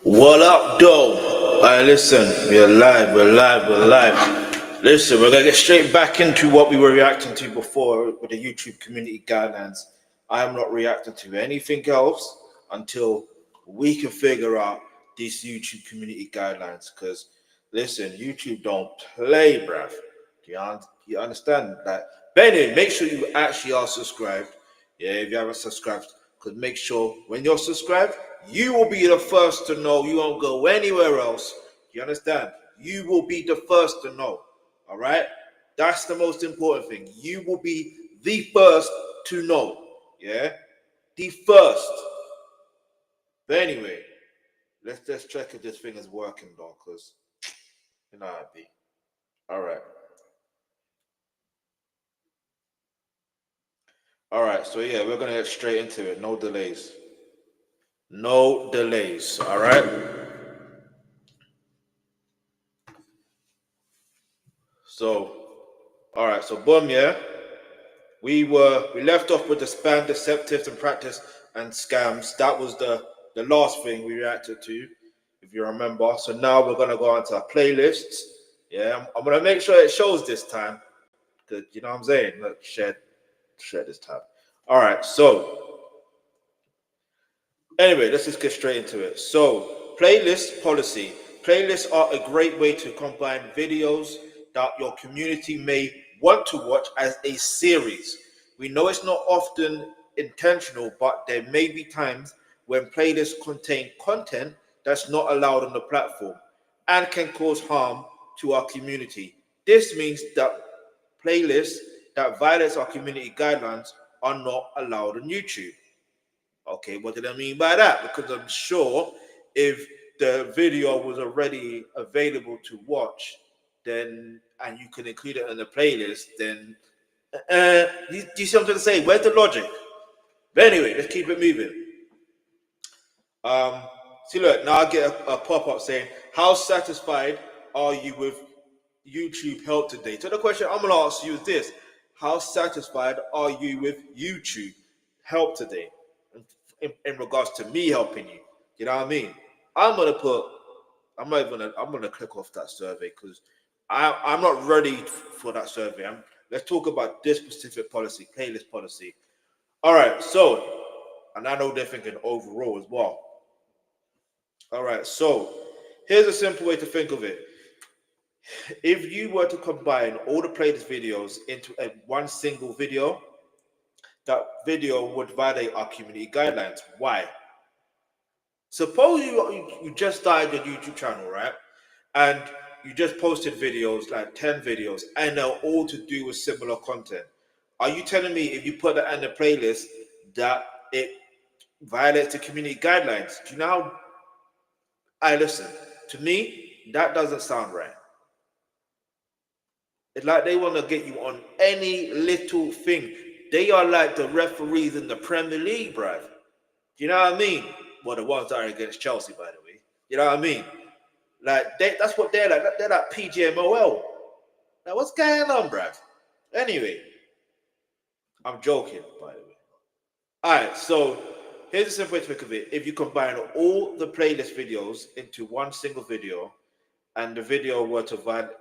What up, though? Alright, listen, we're live. Listen, we're gonna get straight back into what we were reacting to before with the YouTube community guidelines. I am not reacting to anything else until we can figure out these YouTube community guidelines. Because, listen, YouTube don't play, bruv. You understand that? But anyway, make sure you actually are subscribed. Yeah, if you haven't subscribed, because make sure when you're subscribed, you will be the first to know. You won't go anywhere else. You understand? You will be the first to know. All right? That's the most important thing. You will be the first to know. Yeah? The first. But anyway, let's just check if this thing is working though, because you know how it be. All right. All right. So yeah, we're gonna get straight into it. No delays. No delays. All right. So, all right. So boom, yeah. We left off with the spam, deceptives, and practice and scams. That was the last thing we reacted to, if you remember. So now we're gonna go on to our playlists. Yeah, I'm gonna make sure it shows this time, because you know what I'm saying. Look, share this time. All right. So anyway, let's just get straight into it. So playlist policy. Playlists are a great way to combine videos that your community may want to watch as a series. We know it's not often intentional, but there may be times when playlists contain content that's not allowed on the platform and can cause harm to our community. This means that playlists that violate our community guidelines are not allowed on YouTube. Okay, what did I mean by that? Because I'm sure if the video was already available to watch, then and you can include it in the playlist, then you see what I'm trying to say? Where's the logic? But anyway, let's keep it moving. Um, See, look, now I get a pop-up saying, "How satisfied are you with YouTube help today?" So the question I'm gonna ask you is this: how satisfied are you with YouTube help today? In regards to me helping you, you know what I mean? I'm gonna put. I'm not even. I'm gonna click off that survey because I'm not ready for that survey. Let's talk about this specific policy, playlist policy. All right. So, and I know they're thinking overall as well. All right. So, here's a simple way to think of it. If you were to combine all the playlist videos into one single video, that video would violate our community guidelines. Why? Suppose you just started your YouTube channel, right? And you just posted videos, like 10 videos, and they're all to do with similar content. Are you telling me if you put that in the playlist that it violates the community guidelines? Do you know how I listen? To me, that doesn't sound right. It's like they want to get you on any little thing. They are like the referees in the Premier League, bruv. You know what I mean? Well, the ones that are against Chelsea, by the way. You know what I mean? Like that's what they're like. They're like PGMOL. Now what's going on, bruv? Anyway, I'm joking, by the way. Alright, so here's a simple way to think of it. If you combine all the playlist videos into one single video, and the video were to violate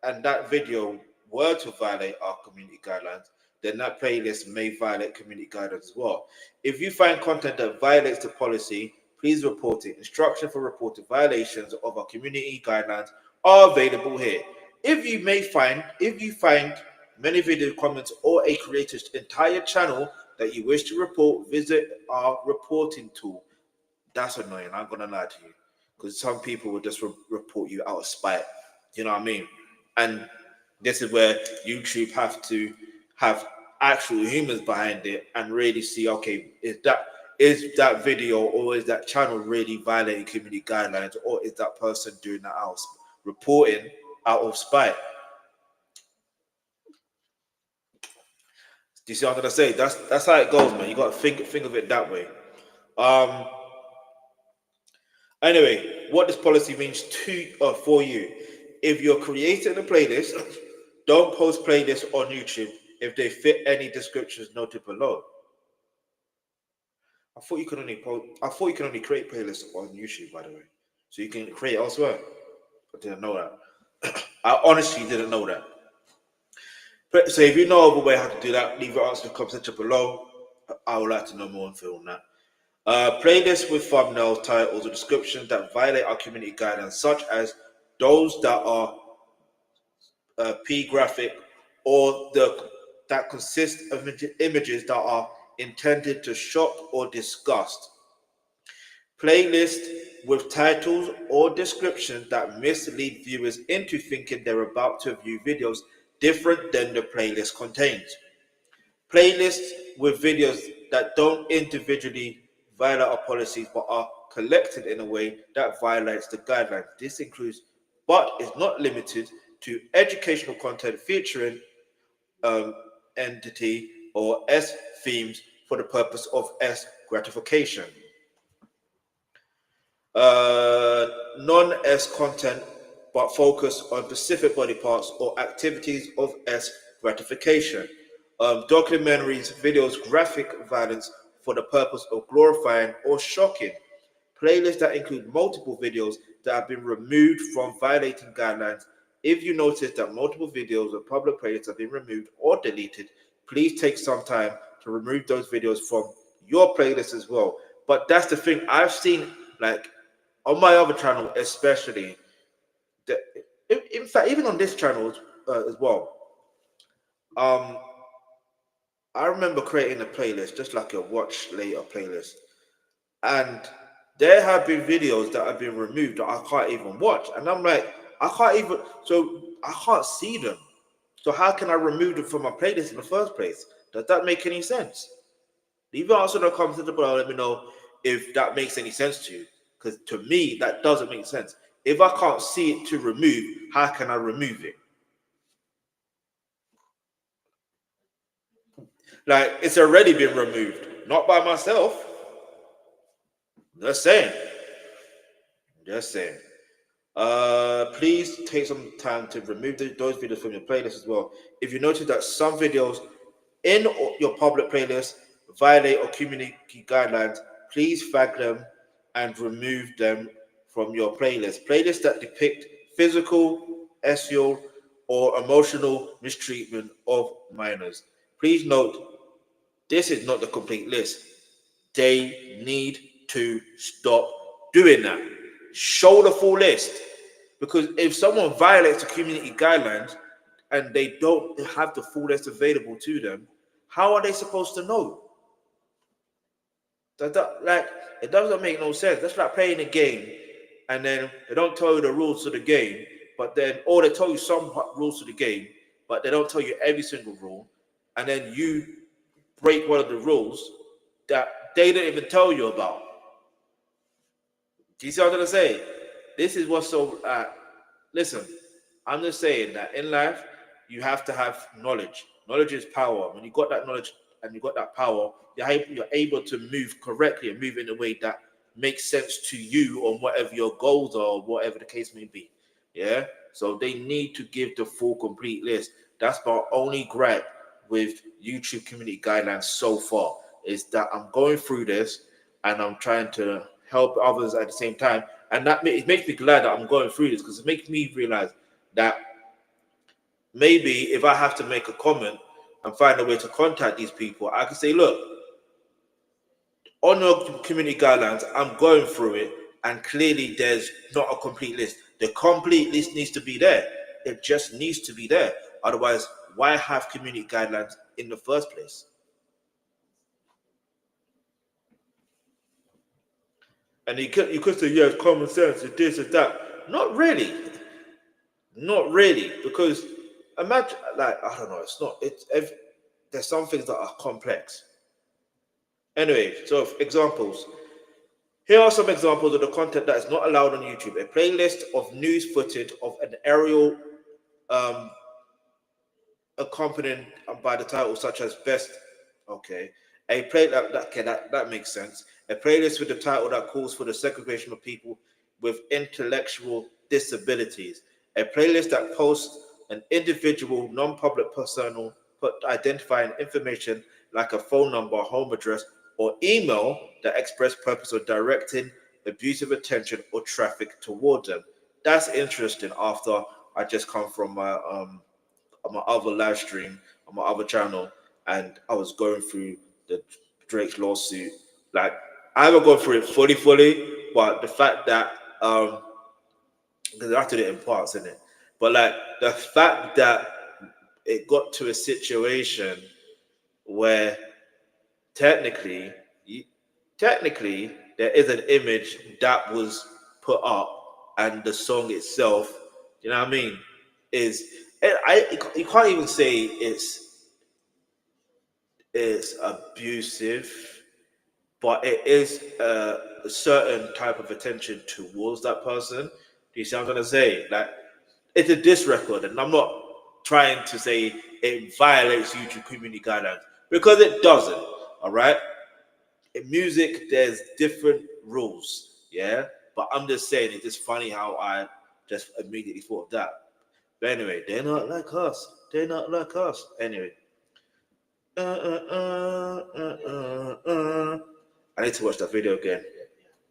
and that video were to violate our community guidelines, then that playlist may violate community guidelines as well. If you find content that violates the policy, please report it. Instruction for reporting violations of our community guidelines are available here. If you find many video comments or a creator's entire channel that you wish to report, visit our reporting tool. That's annoying. I'm gonna lie to you, because some people will just report you out of spite. You know what I mean? And this is where YouTube have to have actual humans behind it and really see, okay, is that video or is that channel really violating community guidelines, or is that person doing that out reporting out of spite? Do you see what I'm gonna say? That's how it goes, man. You got to think of it that way. Um, Anyway, what this policy means for you. If you're creating a playlist, don't post playlists on YouTube if they fit any descriptions noted below. I thought you could only create playlists on YouTube, by the way. So you can create elsewhere. I didn't know that. I honestly didn't know that. But, so if you know of a way how to do that, leave your answer in the comment section below. I would like to know more info on that. Playlists with thumbnails, titles, or descriptions that violate our community guidelines, such as those that are P graphic or that consist of images that are intended to shock or disgust. Playlists with titles or descriptions that mislead viewers into thinking they're about to view videos different than the playlist contains. Playlists with videos that don't individually violate our policies but are collected in a way that violates the guidelines. This includes, but is not limited to, educational content featuring um, entity or S themes for the purpose of S gratification. Non-S content but focus on specific body parts or activities of S gratification. Documentaries, videos, graphic violence for the purpose of glorifying or shocking. Playlists that include multiple videos that have been removed from violating guidelines. If you notice that multiple videos or public playlists have been removed or deleted, please take some time to remove those videos from your playlist as well. But that's the thing, I've seen, like, on my other channel especially, that in fact even on this channel as well, um I remember creating a playlist just like a watch later playlist, and there have been videos that have been removed that I can't even watch, and I'm like, I can't see them, so how can I remove them from my playlist in the first place? Does that make any sense? Leave your answer in the comments below. Let me know if that makes any sense to you. Because to me, that doesn't make sense. If I can't see it to remove, how can I remove it? Like, it's already been removed, not by myself. Just saying. Just saying. Please take some time to remove those videos from your playlist as well. If you notice that some videos in your public playlist violate or community guidelines, please flag them and remove them from your playlist. Playlists that depict physical, sexual, or emotional mistreatment of minors. Please note, this is not the complete list. They need to stop doing that. Show the full list. Because if someone violates the community guidelines and they don't have the full list available to them, how are they supposed to know? Like, it doesn't make no sense. That's like playing a game and then they don't tell you the rules to the game, but then, or they tell you some rules to the game, but they don't tell you every single rule, and then you break one of the rules that they didn't even tell you about. Do you see what I'm trying to say? This is what's so. Listen, I'm just saying that in life, you have to have knowledge. Knowledge is power. When you got that knowledge and you got that power, you're able to move correctly and move in a way that makes sense to you on whatever your goals are, or whatever the case may be. Yeah. So they need to give the full complete list. That's my only gripe with YouTube community guidelines so far, is that I'm going through this and I'm trying to help others at the same time. And it makes me glad that I'm going through this, because it makes me realize that maybe if I have to make a comment and find a way to contact these people, I can say, look, on your community guidelines, I'm going through it, and clearly there's not a complete list. The complete list needs to be there. It just needs to be there. Otherwise, why have community guidelines in the first place? And you could say, yeah, it's common sense, it's this, it's that. Not really. Not really. Because imagine, like, I don't know, it's not, there's some things that are complex. Anyway, so examples. Here are some examples of the content that is not allowed on YouTube. A playlist of news footage of an aerial um, accompanied by the title such as best. Okay, a play that makes sense. A playlist with the title that calls for the segregation of people with intellectual disabilities. A playlist that posts an individual non-public personal but identifying information like a phone number, home address, or email that express purpose of directing abusive attention or traffic towards them. That's interesting. After I just come from my other live stream on my other channel, and I was going through the Drake's lawsuit. Like, I haven't gone through it fully, but the fact that because I have to do it in parts, isn't it? But like the fact that it got to a situation where technically, technically there is an image that was put up, and the song itself, you know what I mean, is you can't even say it's abusive, but it is a certain type of attention towards that person. Do you see what I'm trying to say? Like, it's a diss record, and I'm not trying to say it violates YouTube community guidelines, because it doesn't. All right. In music, there's different rules, yeah. But I'm just saying, it's just funny how I just immediately thought of that. But anyway, they're not like us. They're not like us. Anyway. I need to watch that video again.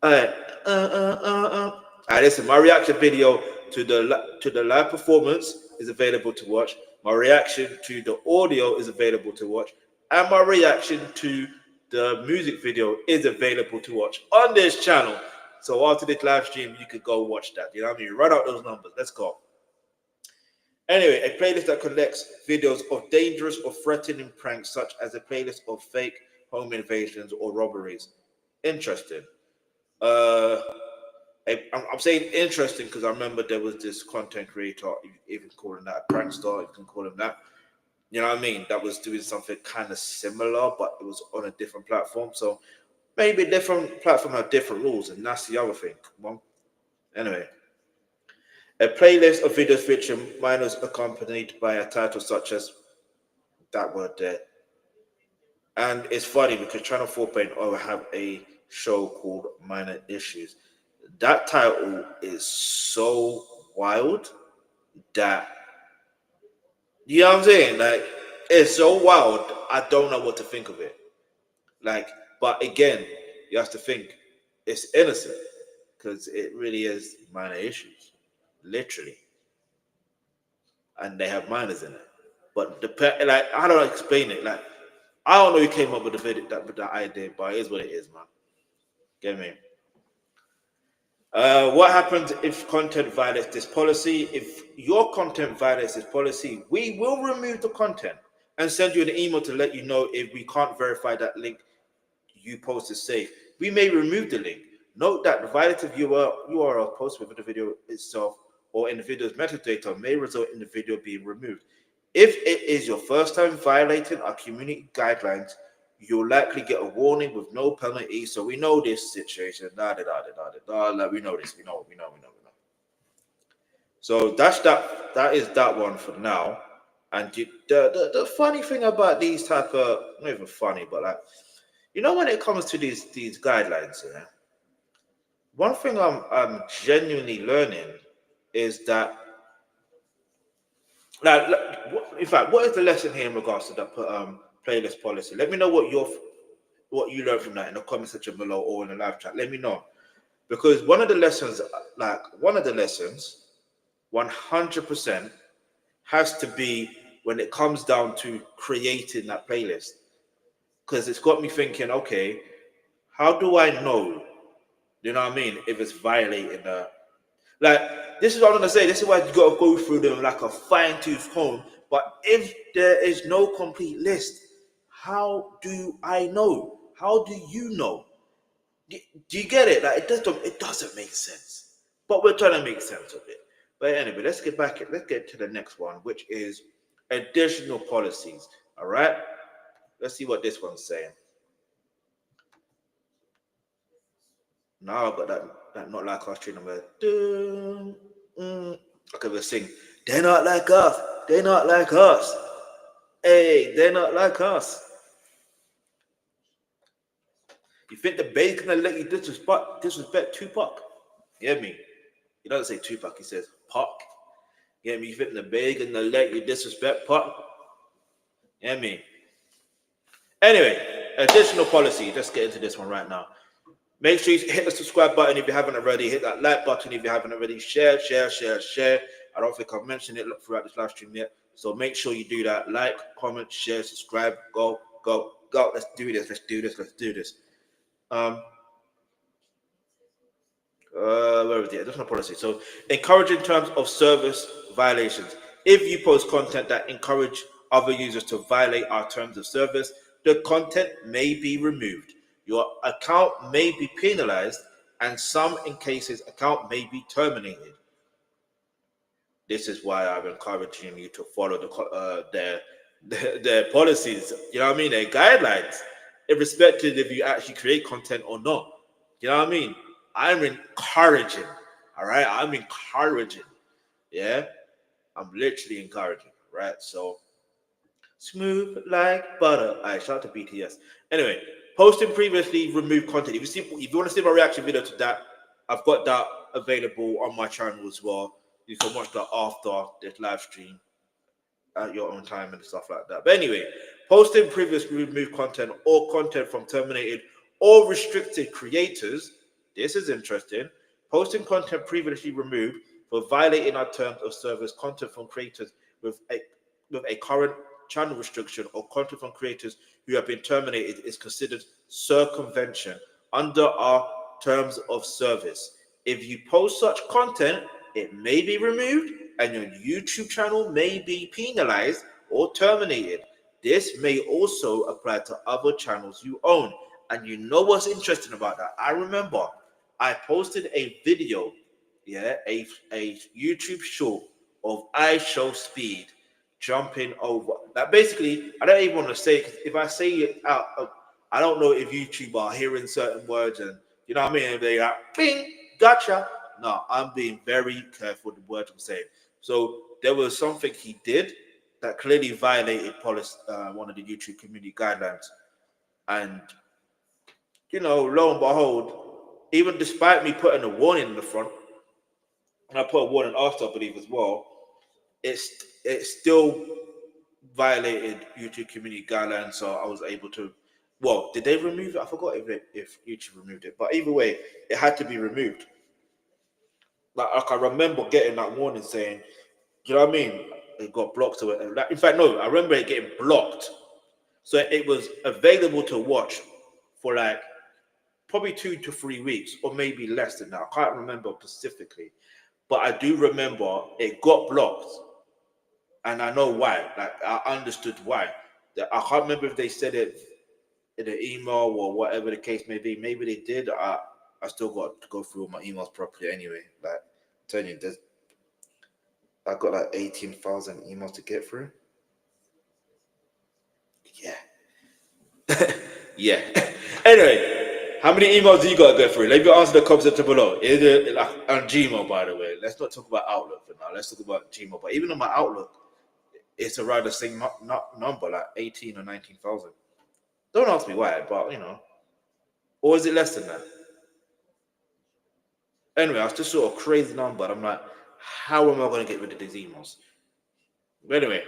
Alright. Alright, listen, my reaction video to the live performance is available to watch. My reaction to the audio is available to watch. And my reaction to the music video is available to watch on this channel. So after this live stream, you could go watch that. You know what I mean? Write out those numbers. Let's go. Anyway, a playlist that collects videos of dangerous or threatening pranks, such as a playlist of fake home invasions or robberies. Interesting. I'm saying interesting because I remember there was this content creator, you can call him that a prankster, you can call him that. You know what I mean? That was doing something kind of similar, but it was on a different platform. So maybe different platform have different rules, and that's the other thing. Well, anyway. A playlist of videos featuring minors accompanied by a title such as that word there. And it's funny because Channel 4.0 have a show called Minor Issues. That title is so wild that, you know what I'm saying? Like, it's so wild, I don't know what to think of it. Like, but again, you have to think it's innocent because it really is minor issues, literally. And they have minors in it. But like, I don't explain it. Like, I don't know who came up with the video, that idea, but it is what it is, man. Get me? What happens if content violates this policy? If your content violates this policy, we will remove the content and send you an email to let you know if we can't verify that link you post is safe. We may remove the link. Note that the violative URL posted with the video itself or in the video's metadata may result in the video being removed. If it is your first time violating our community guidelines, you'll likely get a warning with no penalty. So we know this situation. We know this. We know. So that's that. That is that one for now. And the funny thing about these type of, not even funny, but like, you know, when it comes to these guidelines, yeah, one thing I'm genuinely learning is that, like, in fact, what is the lesson here in regards to that playlist policy? Let me know what you learned from that in the comment section below or in the live chat. Let me know, because one of the lessons, 100% has to be when it comes down to creating that playlist, because it's got me thinking, okay, how do I know? You know what I mean? If it's violating the, like, this is what I'm gonna say. This is why you gotta go through them like a fine-tooth comb. But if there is no complete list, how do I know? How do you know? Do you get it? Like, it doesn't make sense. But we're trying to make sense of it. But anyway, let's get to the next one, which is additional policies. All right. Let's see what this one's saying. Now I've got that not like us tune number. Okay, we'll sing. They're not like us. They're not like us. Hey, they're not like us. You think the bass gonna let you disrespect Tupac? Get me? He doesn't say Tupac, he says Pac. Get me? You think the bass gonna let you disrespect Pac? Get me? Anyway, additional policy. Let's get into this one right now. Make sure you hit the subscribe button if you haven't already. Hit that like button if you haven't already. Share. I don't think I've mentioned it throughout this live stream yet. So make sure you do that. Like, comment, share, subscribe. Go. Let's do this. Um, where is it? Additional policy. So encouraging terms of service violations. If you post content that encourage other users to violate our terms of service, the content may be removed. Your account may be penalized, and some in cases account may be terminated. This is why I'm encouraging you to follow their policies. You know what I mean? Their guidelines, irrespective if you actually create content or not. You know what I mean? I'm encouraging. All right, I'm encouraging. Yeah, I'm literally encouraging. Right, so smooth like butter. All right, shout out to BTS. Anyway, posting previously removed content. If you want to see my reaction video to that, I've got that available on my channel as well. You can watch that after this live stream at your own time and stuff like that. But anyway, posting previously removed content or content from terminated or restricted creators. This is interesting. Posting content previously removed for violating our terms of service, content from creators with a current channel restriction or content from creators who have been terminated is considered circumvention under our terms of service. If you post such content, it may be removed and your YouTube channel may be penalized or terminated. This may also apply to other channels you own. And you know what's interesting about that? I remember I posted a video, a YouTube short of I Show Speed jumping over. That basically, I don't even want to say it, because if I say it out, I don't know if YouTube are hearing certain words and you know what I mean. They are bing, gotcha. No, I'm being very careful with the words I'm saying. So there was something he did that clearly violated policy, one of the YouTube community guidelines, and lo and behold, even despite me putting a warning in the front, and I put a warning after, I believe as well, it still violated YouTube community guidelines. So I was able to. Well, did they remove it? I forgot if YouTube removed it, but either way, it had to be removed. Like I remember getting that warning saying, you know what I mean? It got blocked or whatever. In fact, no, I remember it getting blocked. So it was available to watch for like probably 2 to 3 weeks, or maybe less than that. I can't remember specifically, but I do remember it got blocked, and I know why. Like I understood why. I can't remember if they said it in an email or whatever the case may be. Maybe they did. I still got to go through all my emails properly anyway. Like I'm telling you, I got like 18,000 emails to get through. Yeah. Yeah. Anyway, how many emails do you got to go through? Let me answer the comments below. Is it like on Gmail, by the way? Let's not talk about Outlook for now. Let's talk about Gmail. But even on my Outlook, it's around the same number, like 18 or 19,000. Don't ask me why, but or is it less than that? Anyway, I was just sort of crazy number. I'm like, how am I going to get rid of these emails? But anyway,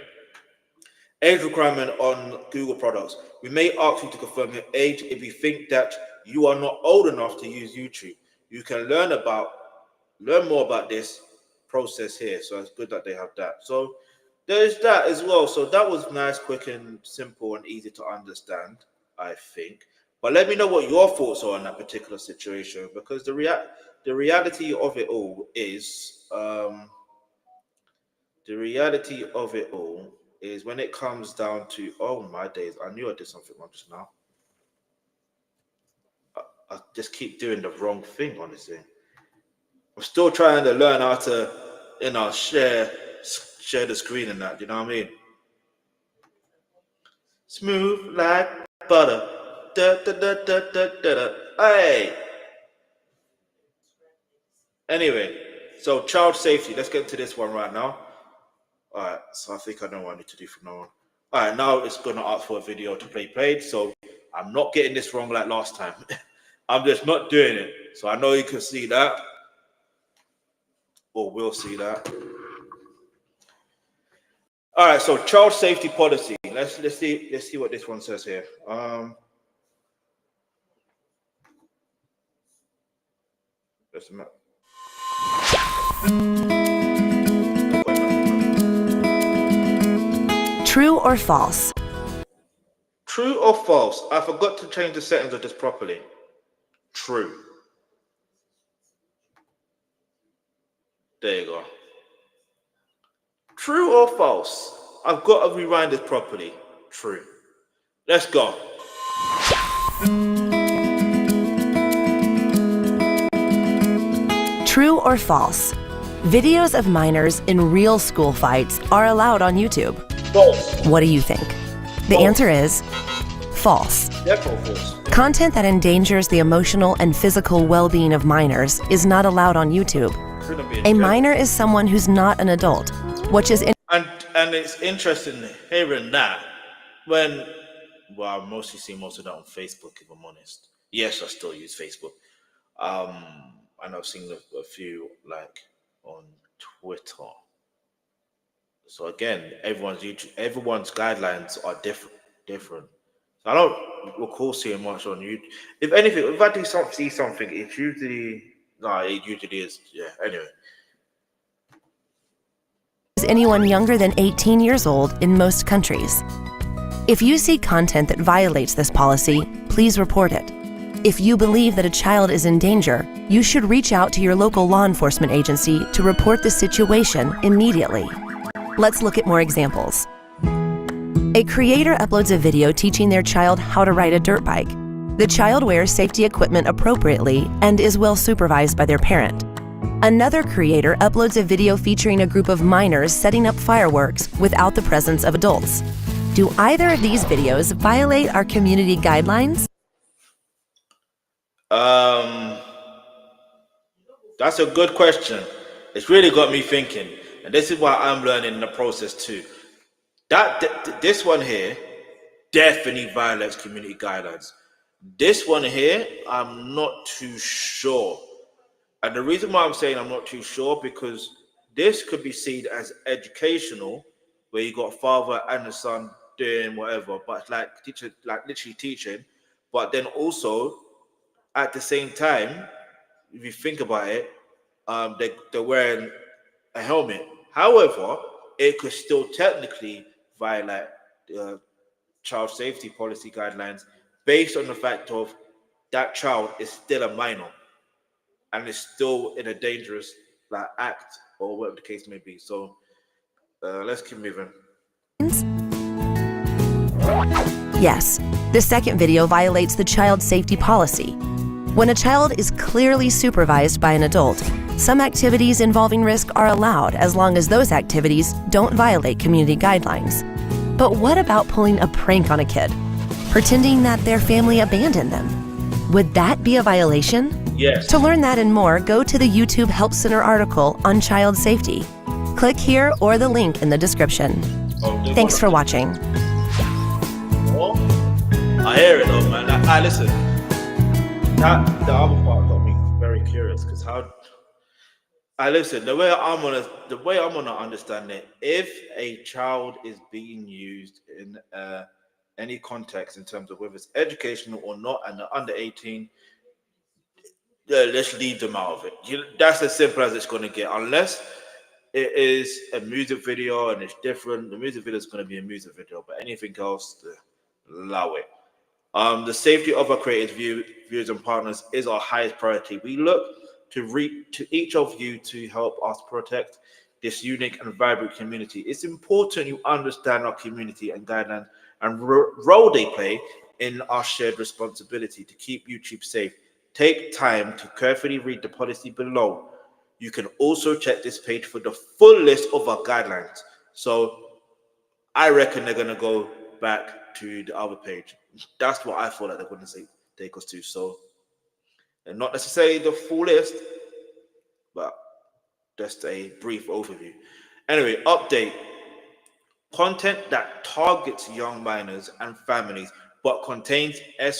age requirement on Google products. We may ask you to confirm your age if you think that you are not old enough to use YouTube. You can learn more about this process here. So it's good that they have that. So there's that as well. So that was nice, quick, and simple, and easy to understand, I think. But let me know what your thoughts are on that particular situation, because the reality of it all is when it comes down to, oh my days, I knew I did something wrong just now. I just keep doing the wrong thing, honestly. I'm still trying to learn how to, share the screen and that. You know what I mean? Smooth like butter. Da, da, da, da, da, da, da. Hey. Anyway, so child safety. Let's get into this one right now. All right. So I think I know what I need to do from now on. All right. Now it's gonna ask for a video to play played. So I'm not getting this wrong like last time. I'm just not doing it. So I know you can see that, or will see that. All right, so child safety policy. Let's see what this one says here. Just a minute. True or false? True or false? I forgot to change the settings of this properly. True. There you go. True or false? I've got to rewind this properly. True. Let's go. True or false? Videos of minors in real school fights are allowed on YouTube. False. What do you think? The False. answer is false. Definitely false. Content that endangers the emotional and physical well-being of minors is not allowed on YouTube. A minor is someone who's not an adult, which is and it's interesting hearing that when, well, I mostly see most of that on Facebook, if I'm honest. Yes, I still use Facebook. And I've seen a few like on Twitter. So again, everyone's guidelines are different. So I don't recall seeing much on YouTube. If anything, if I see something, it's usually it usually is. Yeah. Anyway. anyone younger than 18 years old in most countries. If you see content that violates this policy, please report it. If you believe that a child is in danger, you should reach out to your local law enforcement agency to report the situation immediately. Let's look at more examples. A creator uploads a video teaching their child how to ride a dirt bike. The child wears safety equipment appropriately and is well supervised by their parent. Another creator uploads a video featuring a group of minors setting up fireworks without the presence of adults. Do either of these videos violate our community guidelines? That's a good question. It's really got me thinking, and this is why I'm learning in the process too. This one here definitely violates community guidelines. This one here, I'm not too sure. And the reason why I'm saying I'm not too sure, because this could be seen as educational, where you got a father and a son doing whatever, but like literally teaching. But then also at the same time, if you think about it, they're wearing a helmet. However, it could still technically violate child safety policy guidelines based on the fact of that child is still a minor and is still in a dangerous act or whatever the case may be. So let's keep moving. Yes, the second video violates the child safety policy. When a child is clearly supervised by an adult, some activities involving risk are allowed as long as those activities don't violate community guidelines. But what about pulling a prank on a kid? Pretending that their family abandoned them? Would that be a violation? Yes. To learn that and more, go to the YouTube Help Center article on child safety. Click here or the link in the description. Thanks for watching. Oh, I hear it though, man. Listen, the other part got me very curious because the way I'm gonna understand it, if a child is being used in any context in terms of whether it's educational or not, and they're under 18, let's leave them out of it. That's as simple as it's going to get, unless it is a music video and it's different. The music video is going to be a music video, but anything else, allow it. The safety of our creators, viewers, and partners is our highest priority. We look to each of you to help us protect this unique and vibrant community. It's important you understand our community and guidelines and role they play in our shared responsibility to keep YouTube safe. Take time to carefully read the policy below. You can also check this page for the full list of our guidelines. So I reckon they're going to go back to the other page. That's what I thought that they're going to take us to. So, and not necessarily the full list, but just a brief overview. Anyway, update. Content that targets young minors and families but contains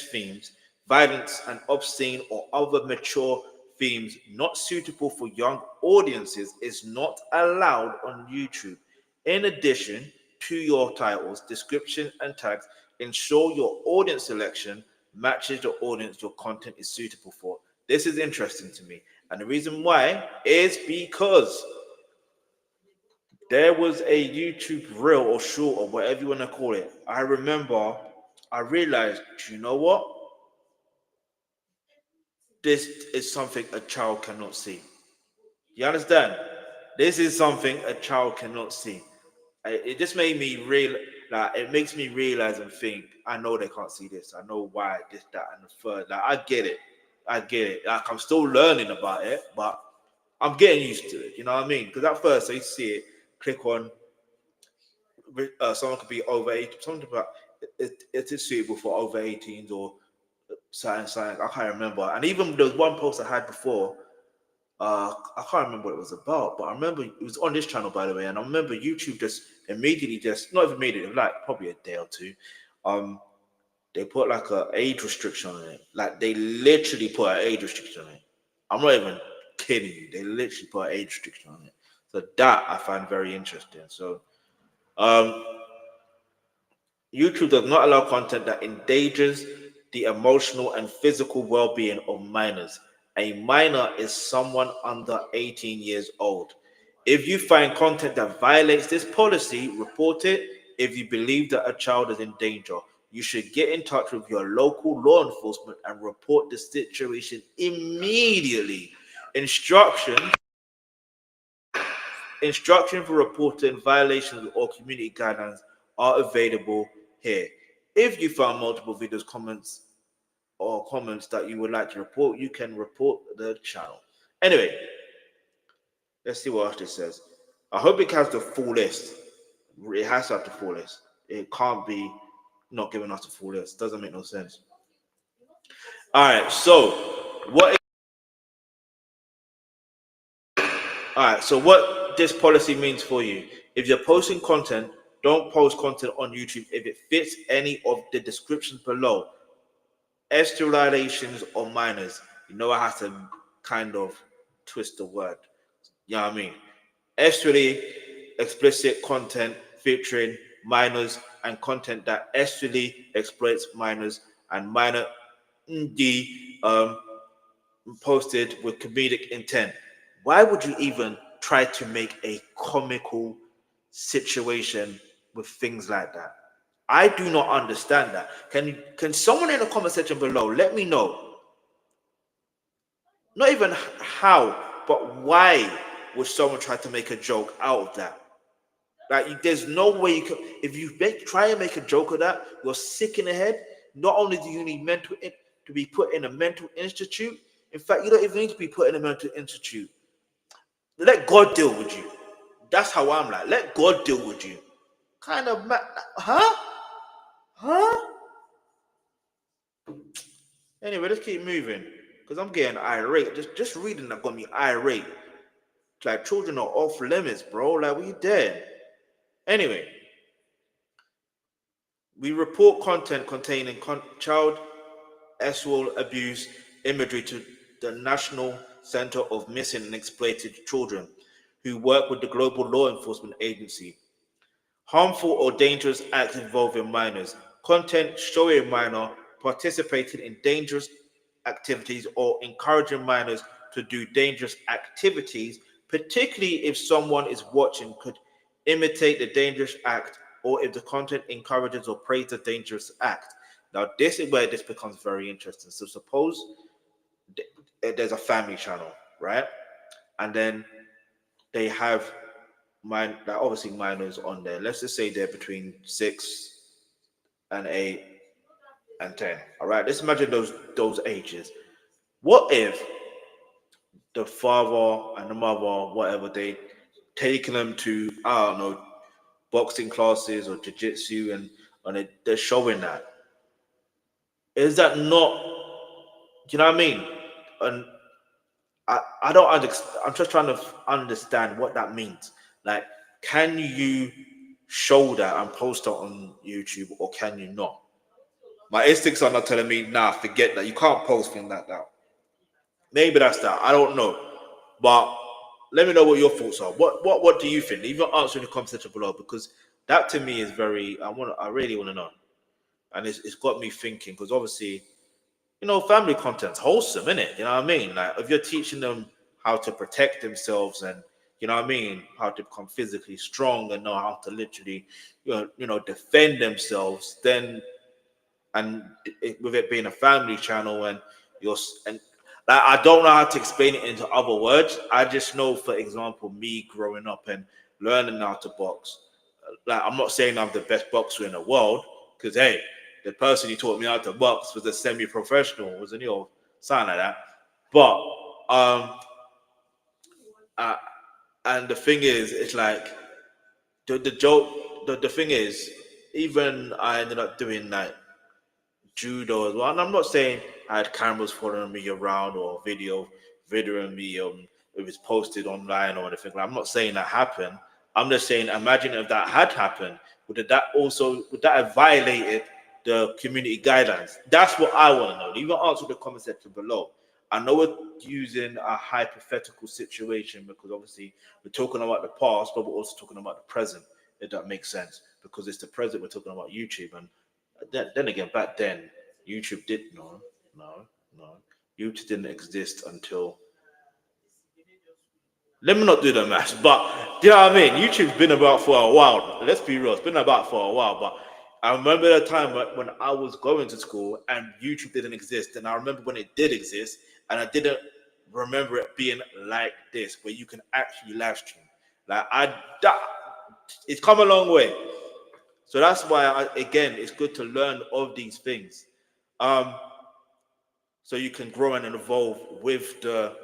themes, violence, and obscene or other mature themes not suitable for young audiences is not allowed on YouTube. In addition to your titles, description, and tags, ensure your audience selection matches the audience your content is suitable for. This is interesting to me. And the reason why is because there was a YouTube reel or short or whatever you want to call it. I remember I realized, do you know what? This is something a child cannot see. You understand? This is something a child cannot see. It just made me real. Like it makes me realize and think. I know they can't see this. I know why this, that, and the third. Like I get it. I get it. Like I'm still learning about it, but I'm getting used to it. You know what I mean? Because at first I used to see it, click on. Someone could be over 18. Something about it is suitable for over 18s or something. I can't remember. And even there was one post I had before. I can't remember what it was about, but I remember it was on this channel, by the way. And I remember YouTube just immediately, just not even immediately, like probably a day or two, they put like a age restriction on it. Like they literally put an age restriction on it. I'm not even kidding you. They literally put an age restriction on it. So that I find very interesting. So um, YouTube does not allow content that endangers the emotional and physical well-being of minors. A minor is someone under 18 years old. If you find content that violates this policy, report it. If you believe that a child is in danger, you should get in touch with your local law enforcement and report the situation immediately. Instruction for reporting violations or community guidelines are available here. If you found multiple videos, comments that you would like to report, you can report the channel. Anyway, let's see what else this says. I hope it has the full list. It has to have the full list. It can't be not giving us the full list. Doesn't make no sense. All right, so what this policy means for you. If you're posting content, don't post content on YouTube if it fits any of the descriptions below. Extraditions or minors. You know I have to kind of twist the word. You know what I mean? Extrally explicit content featuring minors and content that extrally exploits minors and minor posted with comedic intent. Why would you even try to make a comical situation with things like that? I do not understand that. Can someone in the comment section below let me know? Not even how, but why would someone try to make a joke out of that? Like, there's no way you can. If you try and make a joke of that, you're sick in the head. Not only do you need to be put in a mental institute, in fact, you don't even need to be put in a mental institute. Let God deal with you. That's how I'm like. Let God deal with you. Kind of, huh? Anyway, let's keep moving because I'm getting irate. Just reading that got me irate. It's like children are off limits, bro. Like we dead. Anyway, we report content containing child sexual abuse imagery to the National Center of Missing and Exploited Children, who work with the Global Law Enforcement Agency. Harmful or dangerous acts involving minors. Content showing a minor participating in dangerous activities or encouraging minors to do dangerous activities, particularly if someone is watching, could imitate the dangerous act or if the content encourages or praises the dangerous act. Now, this is where this becomes very interesting. So suppose there's a family channel, right? And then they have obviously minors on there. Let's just say they're between 6 and 8 and 10. All right, let's imagine those ages. What if the father and the mother, whatever, they taking them to, I don't know, boxing classes or jiu-jitsu, and they're showing that? Is that not, you know what I mean? And I don't understand. I'm just trying to understand what that means. Like, can you show that and post it on YouTube, or can you not? My instincts are not telling me, nah, forget that. You can't post things like that. Maybe that's that. I don't know. But let me know what your thoughts are. What do you think? Leave your answer in the comment section below, because that to me is very, I really want to know. And it's got me thinking, because obviously, family content's wholesome, isn't it? You know what I mean? Like, if you're teaching them how to protect themselves, and you know what I mean, how to become physically strong and know how to literally, defend themselves, then and with it being a family channel and and like, I don't know how to explain it into other words. I just know, for example, me growing up and learning how to box. Like, I'm not saying I'm the best boxer in the world, because hey, the person who taught me how to box was a semi-professional, wasn't he, or something like that. But uh, and the thing is, it's like the joke. The thing is, even I ended up doing like judo as well. And I'm not saying I had cameras following me around or videoing me it was posted online or anything. Like, I'm not saying that happened. I'm just saying, imagine if that had happened, would that have violated the community guidelines? That's what I want to know. Leave an answer in the comment section below. I know we're using a hypothetical situation because obviously we're talking about the past, but we're also talking about the present, if that makes sense. Because it's the present, we're talking about YouTube, and then again, back then, YouTube did no. YouTube didn't exist until. Let me not do the math, but you know what I mean. YouTube's been about for a while. Let's be real, it's been about for a while. But I remember the time when I was going to school and YouTube didn't exist, and I remember when it did exist, and I didn't remember it being like this, where you can actually live stream. Like it's come a long way. So that's why, again, it's good to learn of these things, um, so you can grow and evolve with the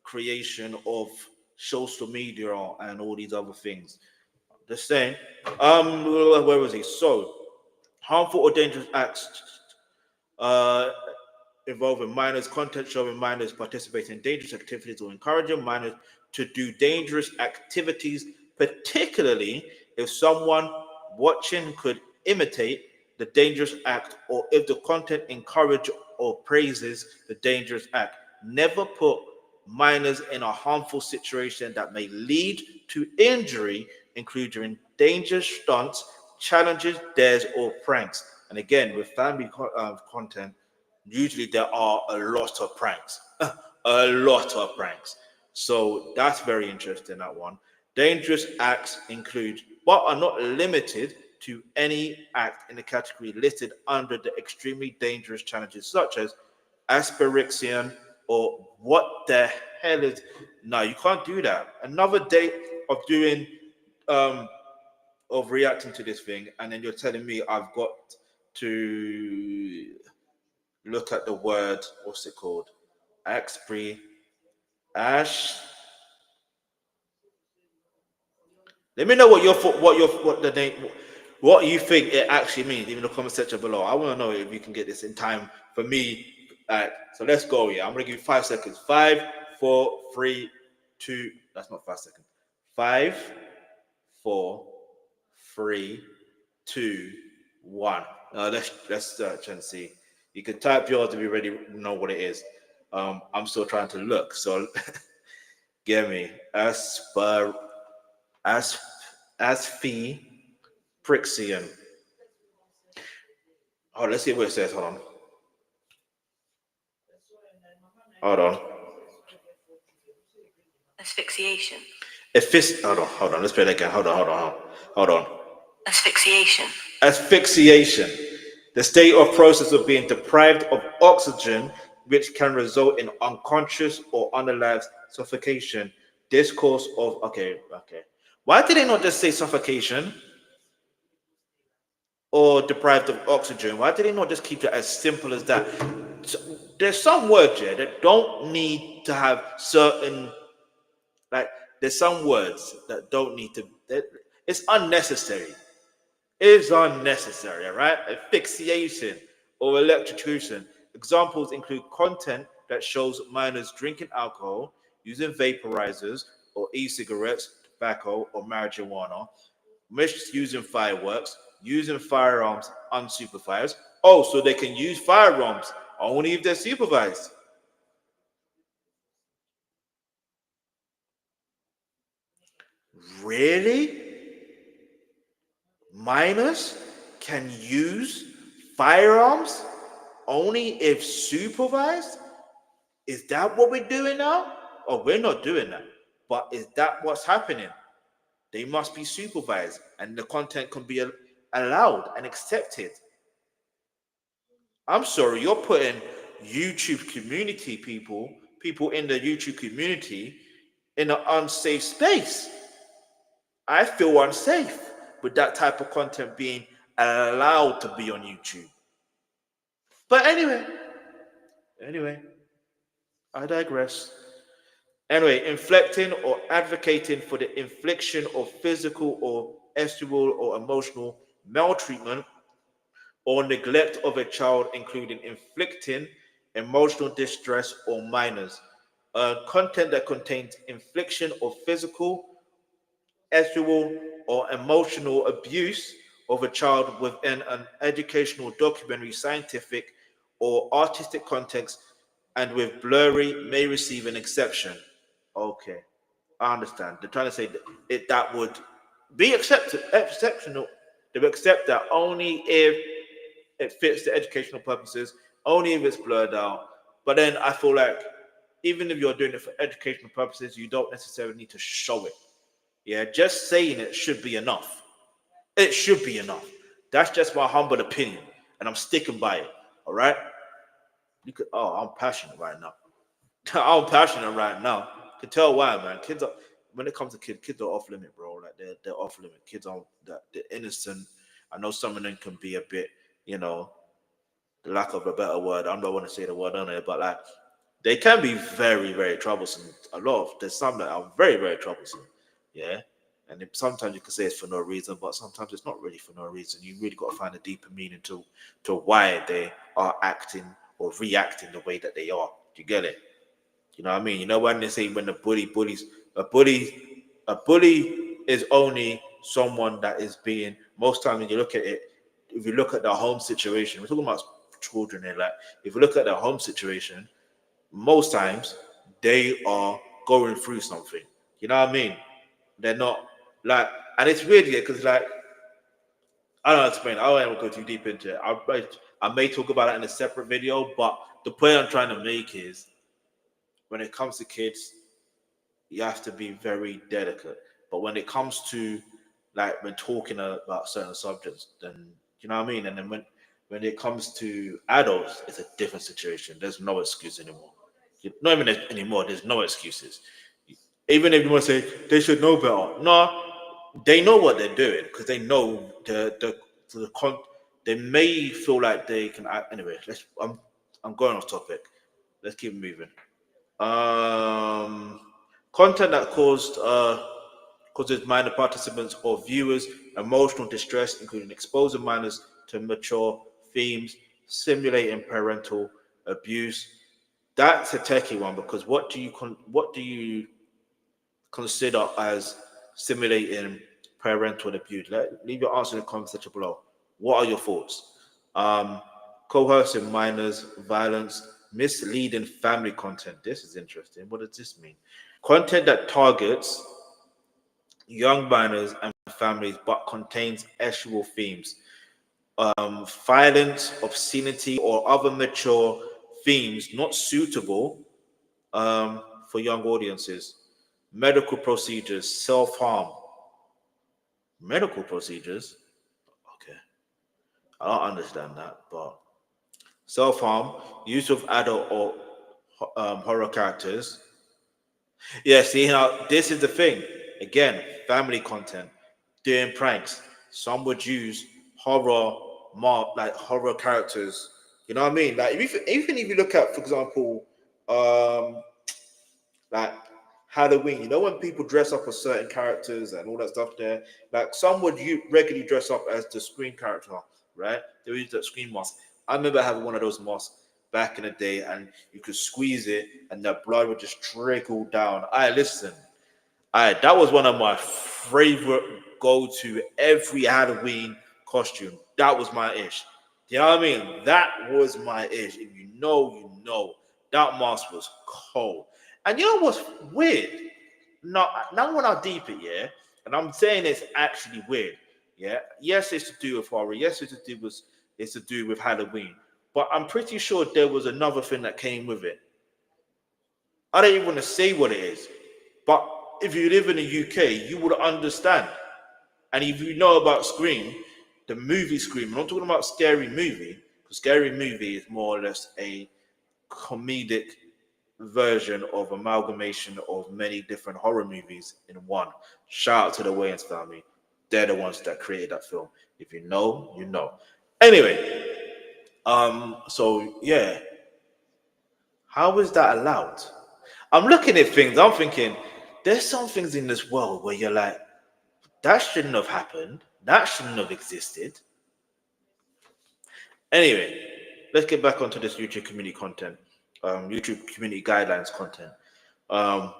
creation of social media and all these other things. The same. Where was he? So, harmful or dangerous acts uh, involving minors, content showing minors participating in dangerous activities or encouraging minors to do dangerous activities, particularly if someone watching could imitate the dangerous act or if the content encourages or praises the dangerous act. Never put minors in a harmful situation that may lead to injury, including dangerous stunts, challenges, dares, or pranks. And again, with family content, usually there are a lot of pranks. A lot of pranks. So that's very interesting, that one. Dangerous acts include, but are not limited to, any act in the category listed under the extremely dangerous challenges, such as asphyxiation or what the hell is. No, you can't do that. Another day of doing um of reacting to this thing, and then you're telling me I've got to look at the word, what's it called? Axbury, Ash. Let me know what the name, what you think it actually means. Even in the comment section below. I want to know if you can get this in time for me. So let's go. Yeah, I'm gonna give you 5 seconds. 5, 4, 3, 2. That's not 5 seconds. 5, 4, 3, 2, 1. Let's search and see. You can type yours to be ready to know what it is. I'm still trying to look. So get me. As Prixian. Oh, let's see what it says. Hold on. Asphyxiation. Hold on. Let's play that again. Hold on. Asphyxiation. Asphyxiation. The state or process of being deprived of oxygen, which can result in unconscious or unalive suffocation. Discourse of okay. Why did they not just say suffocation or deprived of oxygen? Why did they not just keep it as simple as that? So, there's some words here that don't need to have certain, like, there's some words that don't need to. It's unnecessary. It's unnecessary, all right? Asphyxiation or electrocution. Examples include content that shows minors drinking alcohol, using vaporizers or e-cigarettes, tobacco, or marijuana, misusing fireworks, using firearms unsupervised. Oh, so they can use firearms only if they're supervised. Really? Minors can use firearms only if supervised? Is that what we're doing now? oh, we're not doing that. But is that what's happening? They must be supervised, and the content can be allowed and accepted. I'm sorry, you're putting YouTube community people in the YouTube community in an unsafe space. I feel unsafe with that type of content being allowed to be on YouTube. But anyway, I digress. Anyway, inflicting or advocating for the infliction of physical or sexual or emotional maltreatment or neglect of a child, including inflicting emotional distress or minors. Content that contains infliction of physical, sexual, or emotional abuse of a child within an educational, documentary, scientific, or artistic context and with blurry may receive an exception. Okay, I understand. They're trying to say that would be exceptional. They would accept that only if it fits the educational purposes, only if it's blurred out. But then I feel like even if you're doing it for educational purposes, you don't necessarily need to show it. Yeah, just saying it should be enough. It should be enough. That's just my humble opinion, and I'm sticking by it. All right. You could. Oh, I'm passionate right now. I'm passionate right now. You can tell why, man. Kids are when it comes to kids are off limit, bro. Like they're off limit. Kids are they're innocent. I know some of them can be a bit, you know, the lack of a better word. I don't want to say the word on it, but like they can be very, very troublesome. There's some that are very, very troublesome. Yeah. And sometimes you can say it's for no reason, but sometimes it's not really for no reason. You really got to find a deeper meaning to why they are acting or reacting the way that they are. Do you get it? You know what I mean? You know when they say when the a bully is only someone that is being, most times when you look at it, if you look at the home situation, we're talking about children here, like if you look at the home situation, most times they are going through something. You know what I mean? They're not like, and it's weird here because like I don't know how to explain. I don't want to go too deep into it. I may talk about it in a separate video, but the point I'm trying to make is when it comes to kids, you have to be very delicate. But when it comes to like when talking about certain subjects, then you know what I mean. And then when it comes to adults, it's a different situation. There's no excuse anymore. Not even anymore. There's no excuses. Even if you want to say they should know better, no, they know what they're doing because they know the con. They may feel like they can act anyway. I'm going off topic. Let's keep moving. Um, Content that causes minor participants or viewers emotional distress, including exposing minors to mature themes, simulating parental abuse. That's a techie one because what do you consider as simulating parental abuse? Leave your answer in the comment section below. What are your thoughts? Um, Coercing minors, violence, misleading family content. This is interesting. What does this mean? Content that targets young minors and families but contains sexual themes, violence, obscenity, or other mature themes not suitable for young audiences. Medical procedures, self harm. Medical procedures? Okay. I don't understand that, but self harm, use of adult or horror characters. Yeah, see how this is the thing. Again, family content, doing pranks. Some would use like horror characters. You know what I mean? Like even if you look at, for example, um, like Halloween. You know when people dress up as certain characters and all that stuff there. Like some would you regularly dress up as the Scream character, right? They would use that Scream mask. I remember having one of those masks back in the day, and you could squeeze it, and the blood would just trickle down. Listen. That was one of my favorite go-to every Halloween costume. That was my ish. You know what I mean? That was my ish. If you know, you know. That mask was cold. And you know what's weird? Now when I deep it, yeah, and I'm saying it's actually weird. Yeah. Yes, it's to do with horror. Yes, it's to do with Halloween. But I'm pretty sure there was another thing that came with it. I don't even want to say what it is, but if you live in the UK, you would understand. And if you know about Scream, the movie Scream, I'm not talking about Scary Movie, because Scary Movie is more or less a comedic version of amalgamation of many different horror movies in one. Shout out to the Wayans family. They're the ones that created that film. If you know, you know. Anyway, so yeah, how is that allowed? I'm looking at things, I'm thinking, there's some things in this world where you're like, that shouldn't have happened. That shouldn't have existed. Anyway, let's get back onto this YouTube community content, YouTube community guidelines content. Um,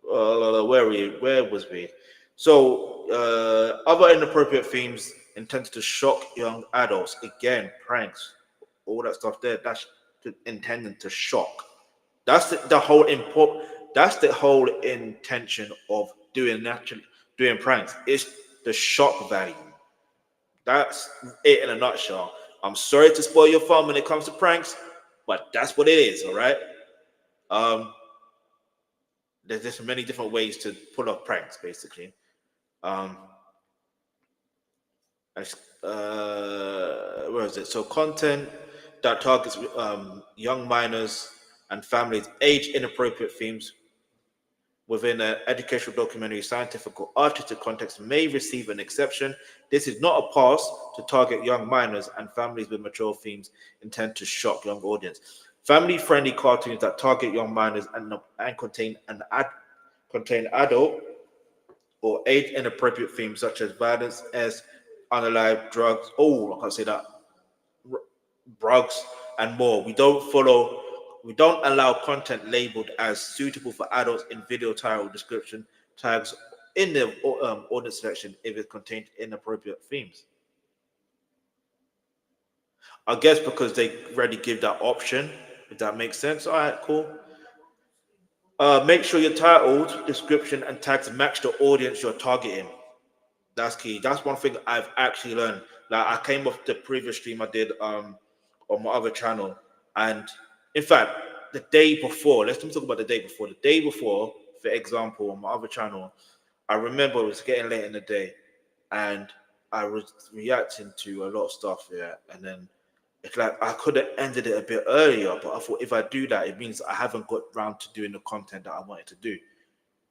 where was we? So, other inappropriate themes intended to shock young adults. Again, pranks, all that stuff there. That's intended to shock. That's the whole import. That's the whole intention of doing pranks. It's the shock value. That's it in a nutshell. I'm sorry to spoil your fun when it comes to pranks, but that's what it is. All right. Um, there's just many different ways to pull off pranks, basically. Um, where is it? So content that targets young minors and families, age inappropriate themes within an educational, documentary, scientific, or artistic context may receive an exception. This is not a pass to target young minors and families with mature themes intend to shock young audience. Family-friendly cartoons that target young minors and contain adult or age inappropriate themes such as violence, as unalive, drugs. Oh, I can't say that. Drugs and more. We don't allow content labeled as suitable for adults in video title description tags in the audience selection if it contains inappropriate themes. I guess because they already give that option, if that makes sense. All right, cool. Make sure your title, description, and tags match the audience you're targeting. That's key. That's one thing I've actually learned. Like I came off the previous stream I did on my other channel, and in fact, the day before, let's talk about the day before. The day before, for example, on my other channel, I remember it was getting late in the day, and I was reacting to a lot of stuff, yeah, and then it's like I could have ended it a bit earlier, but I thought if I do that, it means I haven't got round to doing the content that I wanted to do.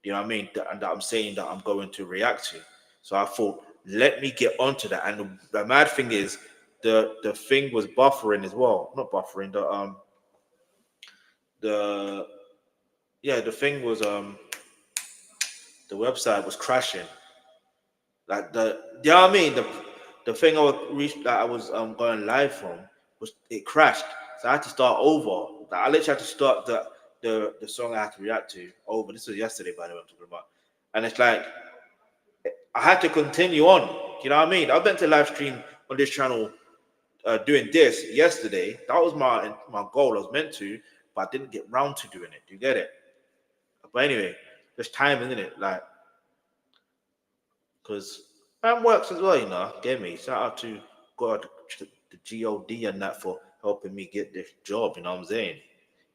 You know what I mean? And that I'm saying that I'm going to react to. So I thought, let me get onto that. And the mad thing is, the thing was buffering as well. Not buffering. The yeah, the thing was the website was crashing. Like you know what I mean? The thing that I was going live from was it crashed. So I had to start over. Like, I literally had to start the song I had to react to over. This was yesterday, by the way, I'm talking about. And it's like I had to continue on. You know what I mean? I went to live stream on this channel doing this yesterday. That was my goal. I was meant to, but I didn't get round to doing it. Do you get it? But anyway, there's time, isn't it? Like, because man works as well, you know. Get me? Shout out to God, the God and that for helping me get this job. You know what I'm saying?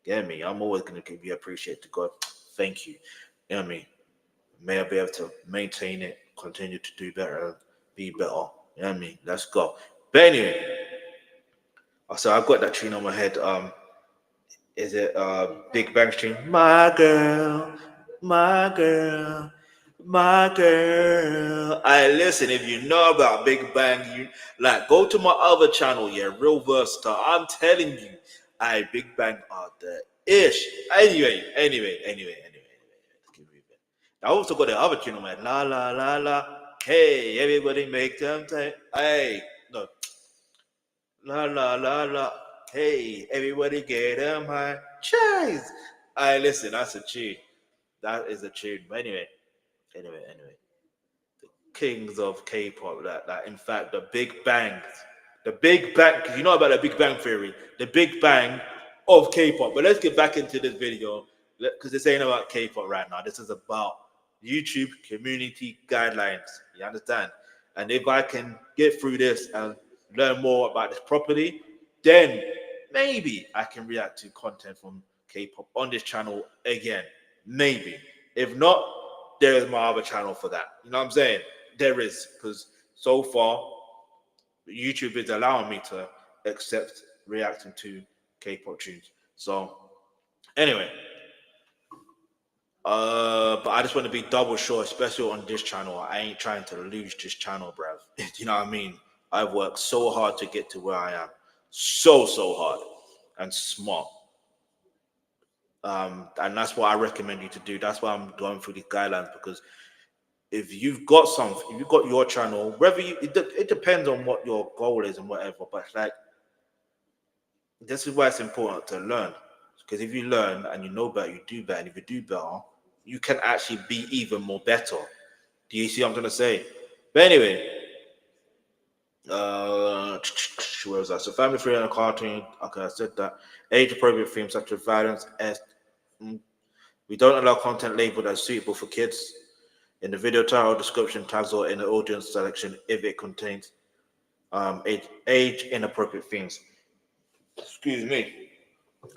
Get me? I'm always gonna give you appreciate to God. Thank you. You know what I mean? May I be able to maintain it, continue to do better, be better. You know what I mean? Let's go. But anyway, so I've got that tune on my head. Is it Big Bang Stream? My girl, my girl, my girl. I listen. If you know about Big Bang, you like go to my other channel. Yeah, Real Versatile. I'm telling you, Big Bang are the ish. Anyway. Let's keep moving. I also got the other tune on my head. La la la la. Hey, everybody make them time. Hey, no. La la la la. Hey, everybody get them high. Cheers. I listen, that's a tune. That is a tune. But anyway. The kings of K-pop, that in fact the Big Bang, because you know about the Big Bang theory, the Big Bang of K-pop. But let's get back into this video because this ain't about K-pop right now. This is about YouTube community guidelines. You understand? And if I can get through this and learn more about this properly, then maybe I can react to content from K-pop on this channel again. Maybe. If not, there is my other channel for that. You know what I'm saying? There is, because so far YouTube is allowing me to accept reacting to K-pop tunes. So anyway, but I just want to be double sure, especially on this channel. I ain't trying to lose this channel, bruv. You know what I mean? I've worked so hard to get to where I am. So hard and smart. And that's what I recommend you to do. That's why I'm going through these guidelines, because if you've got something, if you've got your channel, whether it depends on what your goal is and whatever, but like, this is why it's important to learn. Because if you learn and you know better, you do better. And if you do better, you can actually be even more better. Do you see what I'm trying to say? But anyway, where was that? So family friendly and cartoon. Okay, I said that. Age appropriate themes such as violence. We don't allow content labeled as suitable for kids in the video title, description, tags, or in the audience selection if it contains age inappropriate themes. Excuse me.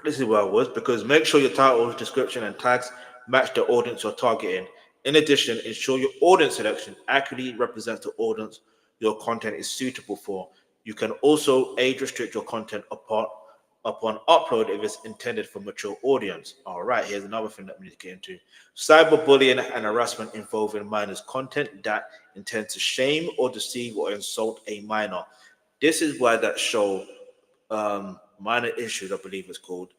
This is where I was, because make sure your title, description, and tags match the audience you're targeting. In addition, ensure your audience selection accurately represents the audience your content is suitable for. You can also age restrict your content upon upload if it's intended for mature audience. All right, here's another thing that we need to get into. Cyberbullying and harassment involving minors. Content that intends to shame or deceive or insult a minor. This is why that show, Minor Issues, I believe it's called.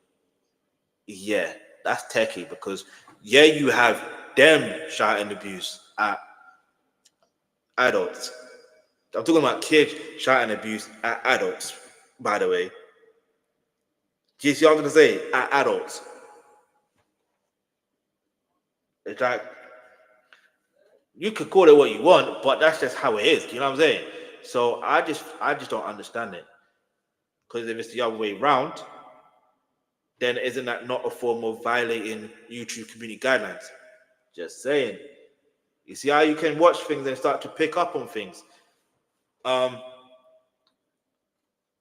Yeah, that's techie, because yeah, you have them shouting abuse at adults. I'm talking about kids shouting abuse at adults, by the way. Do you see what I'm going to say? At adults. It's like, you could call it what you want, but that's just how it is. You know what I'm saying? So I just don't understand it. Because if it's the other way around, then isn't that not a form of violating YouTube community guidelines? Just saying. You see how you can watch things and start to pick up on things.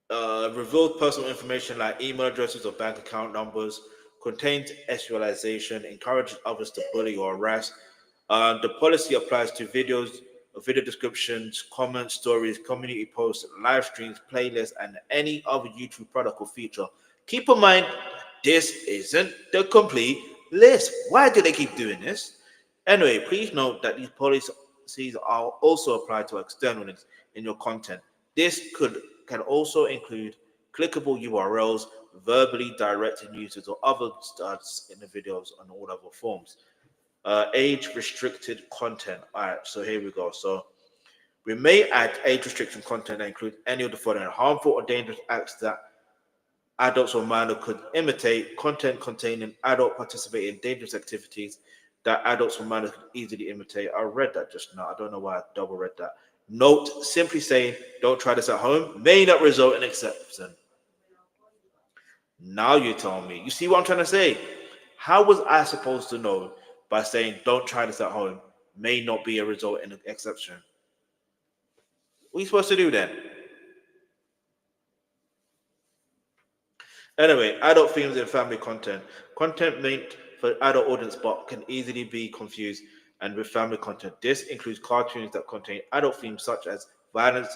Revealed personal information like email addresses or bank account numbers, contains sexualization, encourages others to bully or harass. The policy applies to videos, video descriptions, comments, stories, community posts, live streams, playlists, and any other YouTube product or feature. Keep in mind, this isn't the complete list. Why do they keep doing this? Anyway, please note that these policies are also applied to external links in your content. This can also include clickable URLs, verbally directing users or other studs in the videos and all other forms. Age restricted content. All right, so here we go. So we may add age restriction content that includes any of the following: harmful or dangerous acts that adults or minors could imitate, content containing adult participating in dangerous activities that adults or minors could easily imitate. I read that just now. I don't know why I double read that. Note, simply saying, don't try this at home, may not result in acceptance. Now you tell me. You see what I'm trying to say? How was I supposed to know by saying, don't try this at home, may not be a result in an exception? What are you supposed to do then? Anyway, adult themes and family content. Content meant for adult audience but can easily be confused and with family content. This includes cartoons that contain adult themes such as violence,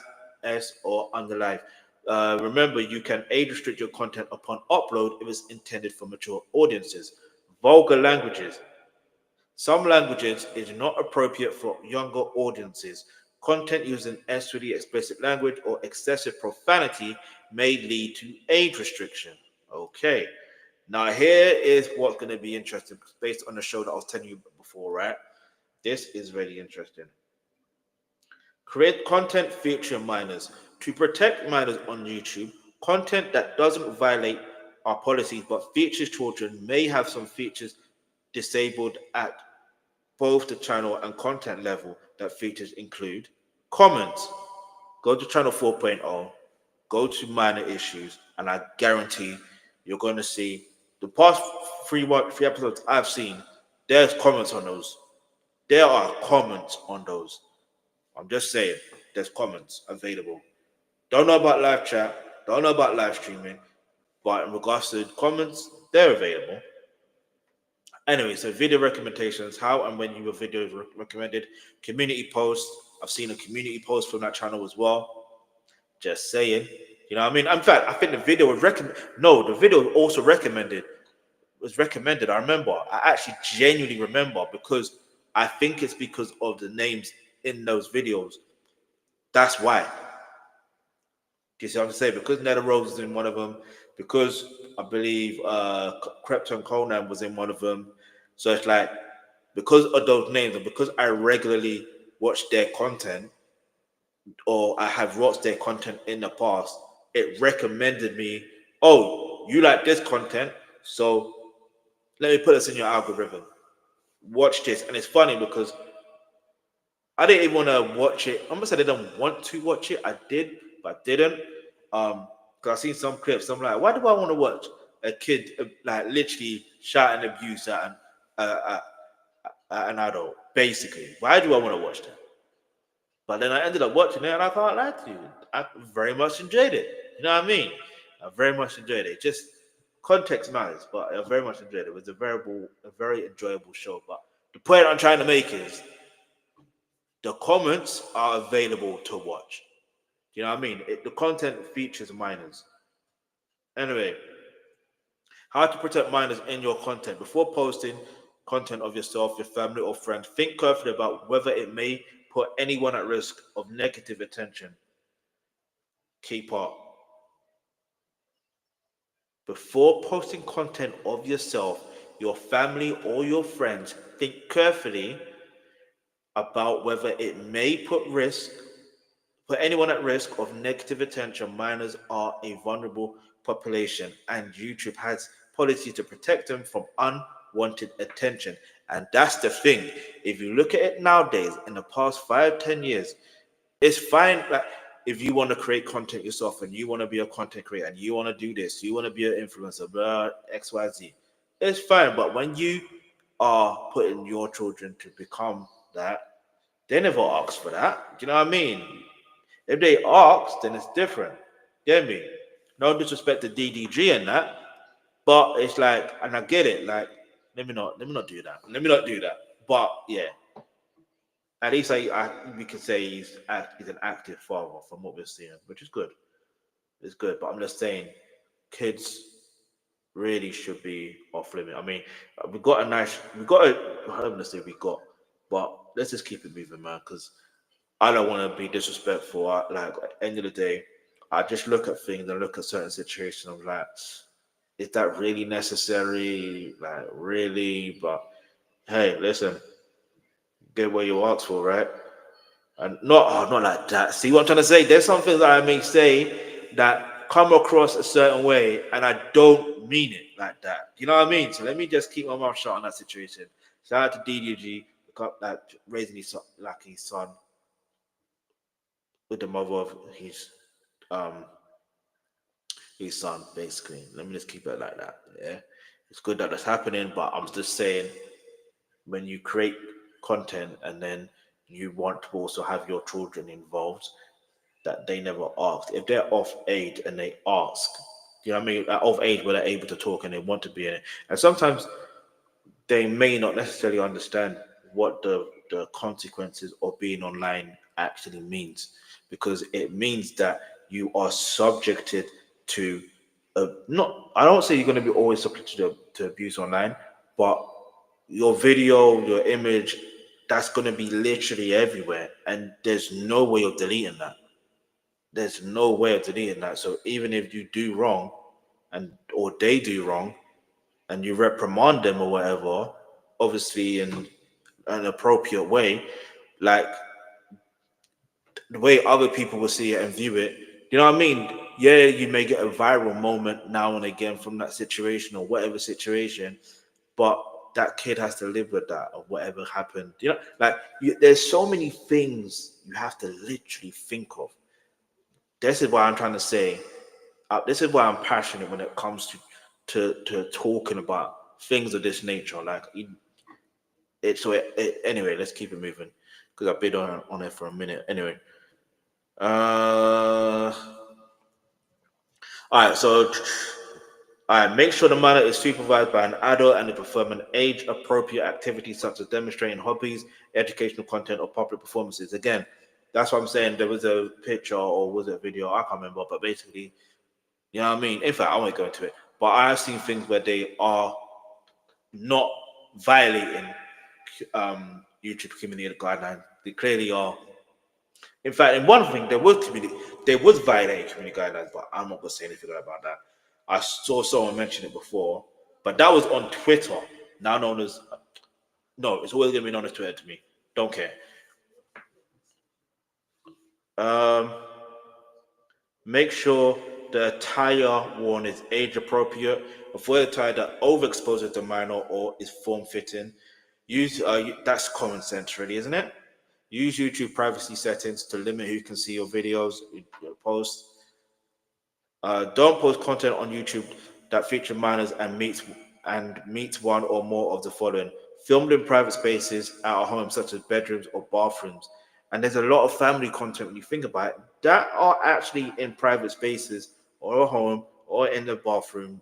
or underlife. Remember, you can age restrict your content upon upload if it's intended for mature audiences. Vulgar languages. Some languages is not appropriate for younger audiences. Content using sexually explicit language or excessive profanity may lead to age restriction. Okay. Now here is what's going to be interesting based on the show that I was telling you before, right? This is really interesting. Create content featuring minors. To protect minors on YouTube, content that doesn't violate our policies but features children may have some features disabled at both the channel and content level. That features include comments. Go to channel 4.0, go to minor issues, and I guarantee you're going to see the past three episodes I've seen, there's comments on those. There are comments on those. I'm just saying, there's comments available. Don't know about live chat, don't know about live streaming, but in regards to comments, they're available. Anyway, so video recommendations, how and when you were video recommended, community posts. I've seen a community post from that channel as well. Just saying. You know what I mean? In fact, I think the video was the video was also recommended. I remember. I actually genuinely remember because I think it's because of the names in those videos. That's why. Do you see what I'm saying? Because Nether Rose is in one of them, because I believe Krypton Conan was in one of them. So it's like, because of those names and because I regularly watch their content, or I have watched their content in the past, it recommended me, oh, you like this content, so let me put this in your algorithm. Watch this. And it's funny because I didn't even want to watch it. I almost said I didn't want to watch it. I did, but I didn't. Because I've seen some clips. I'm like, why do I want to watch a kid like literally shouting abuse at an adult? Basically, why do I want to watch that? But then I ended up watching it, and I can't lie to you, I very much enjoyed it. You know what I mean? I very much enjoyed it. Just context matters, but I very much enjoyed it. It was a very enjoyable show. But the point I'm trying to make is the comments are available to watch. You know what I mean? The content features minors. Anyway, how to protect minors in your content. Before posting content of yourself, your family, or friends, think carefully about whether it may put anyone at risk of negative attention. Key part. Before posting content of yourself, your family, or your friends, think carefully about whether it may put anyone at risk of negative attention. Minors are a vulnerable population, and YouTube has policies to protect them from unwanted attention. And that's the thing. If you look at it nowadays, in the past 5-10 years, it's fine. Like, if you want to create content yourself and you want to be a content creator and you want to do this, you want to be an influencer, blah, XYZ, it's fine. But when you are putting your children to become that, they never ask for that. Do you know what I mean? If they ask, then it's different. Get me? No disrespect to DDG and that, but it's like, and I get it. Like, let me not do that. Let me not do that. But yeah, at least we can say he's an active father from what we're seeing, which is good. It's good. But I'm just saying, kids really should be off limit. I mean, I don't want to say but let's just keep it moving, man, because I don't want to be disrespectful. Like, at the end of the day, I just look at things and look at certain situations. I'm like, is that really necessary? Like, really? But hey, listen, get what you ask for, right? And not like that. See what I'm trying to say? There's some things that I may say that come across a certain way, and I don't mean it like that. You know what I mean? So let me just keep my mouth shut on that situation. Shout out to DDG, like raising his son with the mother of um his son, basically. Let me just keep it like that. Yeah, it's good that that's happening, but I'm just saying, when you create content and then you want to also have your children involved, that they never asked. If they're of age and they ask, you know what I mean? Of age where they're able to talk and they want to be in it. And sometimes they may not necessarily understand what the consequences of being online actually means, because it means that you are subjected to not, I don't say you're going to be always subject to abuse online, but your video, your image, that's going to be literally everywhere, and there's no way of deleting that. There's no way of deleting that. So even if you do wrong, or they do wrong, and you reprimand them or whatever, obviously in an appropriate way, like the way other people will see it and view it, you know what I mean? Yeah, you may get a viral moment now and again from that situation or whatever situation, but that kid has to live with that or whatever happened. You know, like there's so many things you have to literally think of. This is why I'm trying to say. This is why I'm passionate when it comes to talking about things of this nature. Like anyway, let's keep it moving because I've been on it for a minute. Anyway, all right. So Make sure the minor is supervised by an adult and they perform an age-appropriate activity such as demonstrating hobbies, educational content, or public performances. Again, that's what I'm saying. There was a picture or was it a video? I can't remember, but basically, you know what I mean? In fact, I won't go into it. But I have seen things where they are not violating YouTube community guidelines. They clearly are. In fact, in one thing, there was violating community guidelines, but I'm not gonna say anything about that. I saw someone mention it before, but that was on Twitter, now known as no, it's always gonna be known as Twitter to me. Don't care. Um, Make sure the attire worn is age appropriate. Avoid attire that overexposes the minor or is form fitting. Use that's common sense, really, isn't it? Use YouTube privacy settings to limit who can see your videos, your posts. Don't post content on YouTube that feature minors and meets one or more of the following: filmed in private spaces at a home, such as bedrooms or bathrooms. And there's a lot of family content when you think about it that are actually in private spaces or a home or in the bathroom.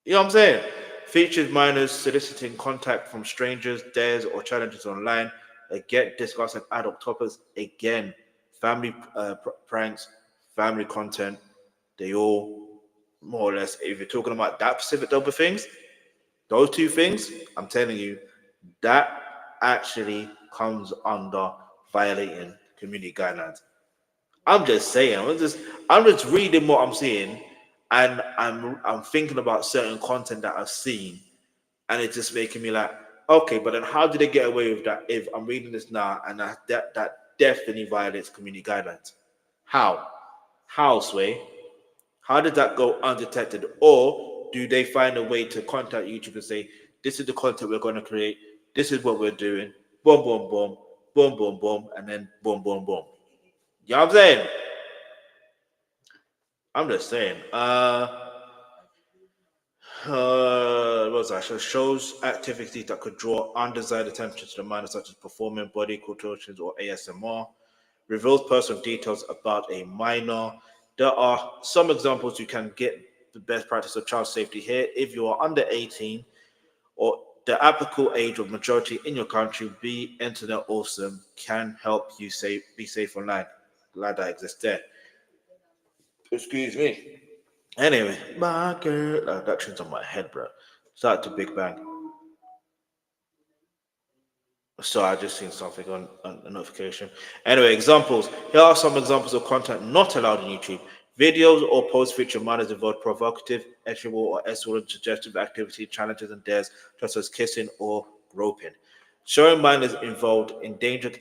You know what I'm saying? Features minors soliciting contact from strangers, dares, or challenges online. Again, discussing adult topics. Again, family pranks, family content. They all more or less. If you're talking about that specific type of things, those two things, I'm telling you, that actually comes under violating community guidelines. I'm just saying. I'm just reading what I'm seeing, and I'm thinking about certain content that I've seen, and it's just making me like, okay, but then how did they get away with that? If I'm reading this now, and that definitely violates community guidelines. How? How, Sway? How did that go undetected? Or do they find a way to contact YouTube and say, this is the content we're going to create, this is what we're doing, boom, boom, boom, boom, boom, boom, and then boom, boom, boom. You know what I'm saying? I'm just saying. What was that? So shows activities that could draw undesired attention to the minor, such as performing body contortions or ASMR. Reveals personal details about a minor. There are some examples you can get the best practice of child safety here. If you are under 18 or the applicable age of majority in your country, be internet awesome can help you be safe online. Glad that exists there. Excuse me. Anyway, my girl, that tune's on my head, bro. Shout out to Big Bang. So I just seen something on a notification. Anyway, examples. Here are some examples of content not allowed on YouTube. Videos or posts feature minors involved provocative, sexual, or sexual suggestive activity, challenges, and dares, such as kissing or groping. Showing minors involved in dangerous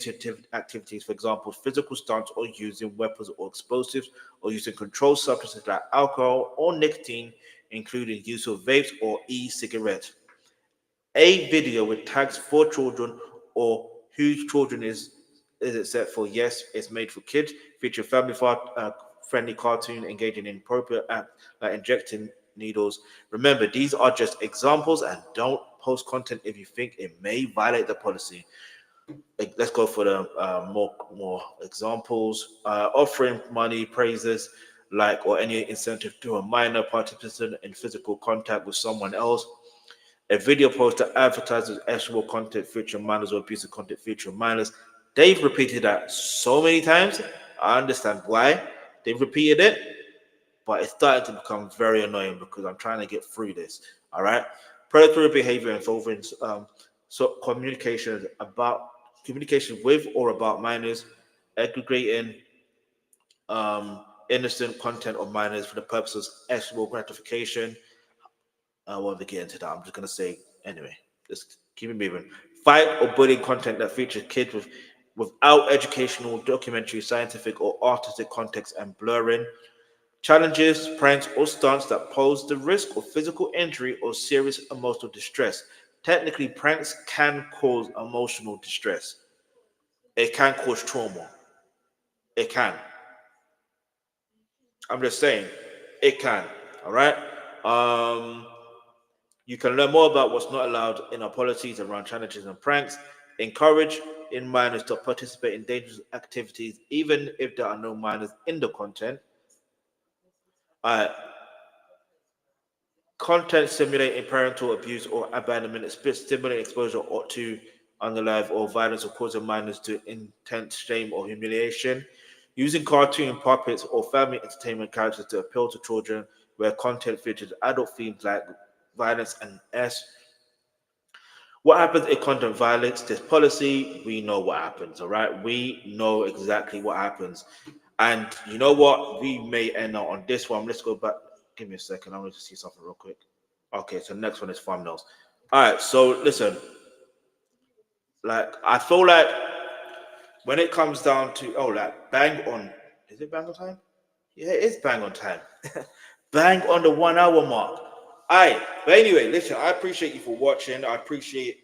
activities, for example, physical stunts or using weapons or explosives, or using controlled substances like alcohol or nicotine, including use of vapes or e-cigarettes. A video with tags for children or whose children is it set for? Yes, it's made for kids. Feature friendly cartoon engaging in appropriate act like injecting needles. Remember, these are just examples, and don't post content if you think it may violate the policy. Let's go for the more examples. Offering money, praises, like or any incentive to a minor participant in physical contact with someone else. A video post that advertises sexual content featuring minors or abusive content featuring minors. They've repeated that so many times. I understand why they've repeated it, but it's starting to become very annoying because I'm trying to get through this. All right. Predatory behavior involving so communication with or about minors, aggregating innocent content of minors for the purposes of sexual gratification. I won't get into that. I'm just gonna say anyway. Just keep it moving. Fight or bullying content that features kids without educational, documentary, scientific, or artistic context and blurring. Challenges, pranks, or stunts that pose the risk of physical injury or serious emotional distress. Technically, pranks can cause emotional distress. It can cause trauma. It can. I'm just saying, it can. All right. Um, You can learn more about what's not allowed in our policies around challenges and pranks. Encourage in minors to participate in dangerous activities, even if there are no minors in the content. All right. Content simulating parental abuse or abandonment, stimulating exposure or to unalive or violence or causing minors to intense shame or humiliation. Using cartoon puppets or family entertainment characters to appeal to children, where content features adult themes like violence and what happens if content violates this policy? We know what happens, all right? We know exactly what happens. And you know what? We may end up on this one. Let's go back. Give me a second. I'm going to see something real quick. Okay, so next one is thumbnails. All right, so listen, like, I feel like when it comes down to, oh, like, bang on, is it bang on time? Yeah, it is bang on time. Bang on the 1 hour mark. All right, but anyway, listen, I appreciate you for watching. I appreciate,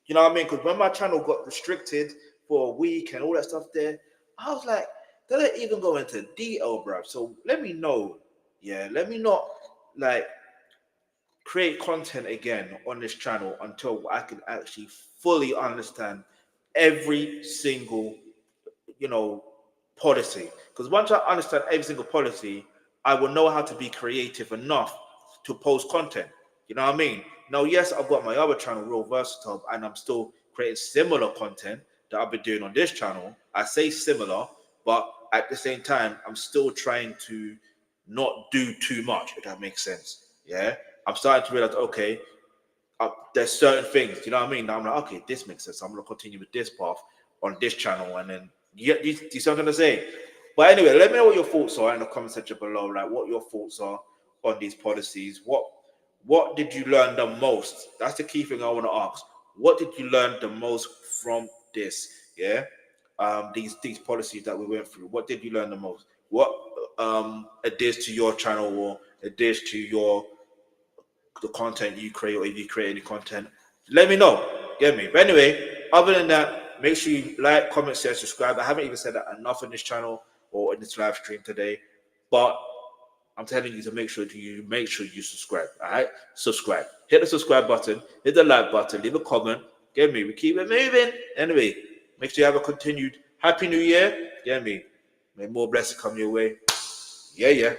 you know what I mean? Because when my channel got restricted for a week and all that stuff there, I was like, they don't even go into detail, bro. So let me know. Yeah, let me not like create content again on this channel until I can actually fully understand every single, you know, policy. Because once I understand every single policy, I will know how to be creative enough to post content. You know what I mean? Now, yes, I've got my other channel, Real Versatile, and I'm still creating similar content that I've been doing on this channel. I say similar, but at the same time, I'm still trying to not do too much, if that makes sense. Yeah. I'm starting to realize, okay, there's certain things, you know what I mean? Now I'm like, okay, this makes sense. I'm going to continue with this path on this channel. And then, you see what I'm going to say? But anyway, let me know what your thoughts are in the comment section below, like what your thoughts are on these policies. What did you learn the most? That's the key thing I want to ask. What did you learn the most from this? Yeah, these policies that we went through. What did you learn the most? What adheres to your channel or adheres to the content you create, or if you create any content, let me know. Get me? But anyway, other than that, make sure you like, comment, share, subscribe. I haven't even said that enough on this channel or in this live stream today, but I'm telling you to make sure you subscribe. All right, subscribe. Hit the subscribe button. Hit the like button. Leave a comment. Get me? We keep it moving. Anyway, make sure you have a continued happy new year. Get me? May more blessings come your way. Yeah, yeah.